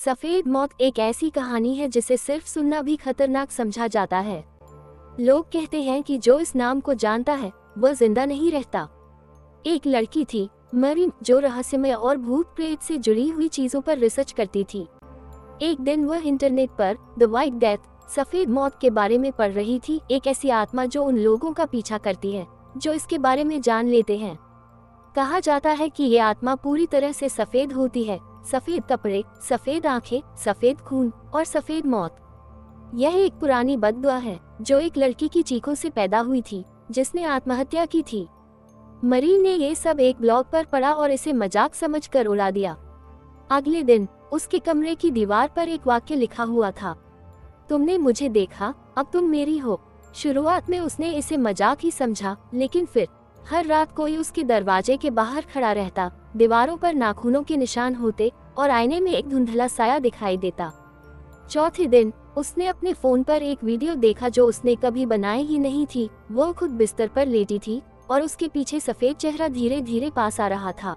सफेद मौत एक ऐसी कहानी है जिसे सिर्फ सुनना भी खतरनाक समझा जाता है। लोग कहते हैं कि जो इस नाम को जानता है वह जिंदा नहीं रहता। एक लड़की थी मरीन, जो रहस्यमय और भूत प्रेत से जुड़ी हुई चीजों पर रिसर्च करती थी। एक दिन वह इंटरनेट पर द व्हाइट डेथ, सफेद मौत के बारे में पढ़ रही थी। एक ऐसी आत्मा जो उन लोगों का पीछा करती है जो इसके बारे में जान लेते हैं। कहा जाता है कि ये आत्मा पूरी तरह से सफेद होती है, सफेद कपड़े, सफेद आंखें, सफेद खून और सफेद मौत। यह एक पुरानी बद्दुआ है जो एक लड़की की चीखों से पैदा हुई थी जिसने आत्महत्या की थी। मरीन ने ये सब एक ब्लॉग पर पढ़ा और इसे मजाक समझकर उड़ा दिया। अगले दिन उसके कमरे की दीवार पर एक वाक्य लिखा हुआ था, तुमने मुझे देखा, अब तुम मेरी हो। शुरुआत में उसने इसे मजाक ही समझा, लेकिन फिर हर रात कोई उसके दरवाजे के बाहर खड़ा रहता, दीवारों पर नाखूनों के निशान होते और आईने में एक धुंधला साया दिखाई देता। चौथे दिन उसने अपने फोन पर एक वीडियो देखा जो उसने कभी बनाई ही नहीं थी। वो खुद बिस्तर पर लेटी थी और उसके पीछे सफेद चेहरा धीरे धीरे पास आ रहा था।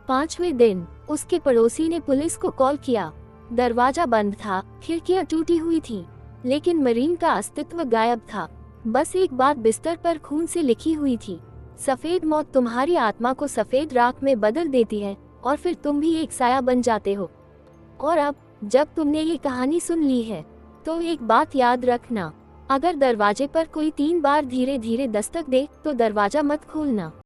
पांचवें दिन उसके पड़ोसी ने पुलिस को कॉल किया। दरवाजा बंद था, खिड़कियां टूटी हुई थीं, लेकिन मरीन का अस्तित्व गायब था। बस एक बात बिस्तर पर खून से लिखी हुई थी, सफेद मौत तुम्हारी आत्मा को सफेद राख में बदल देती है और फिर तुम भी एक साया बन जाते हो। और अब जब तुमने ये कहानी सुन ली है तो एक बात याद रखना, अगर दरवाजे पर कोई 3 बार धीरे धीरे दस्तक दे तो दरवाजा मत खोलना।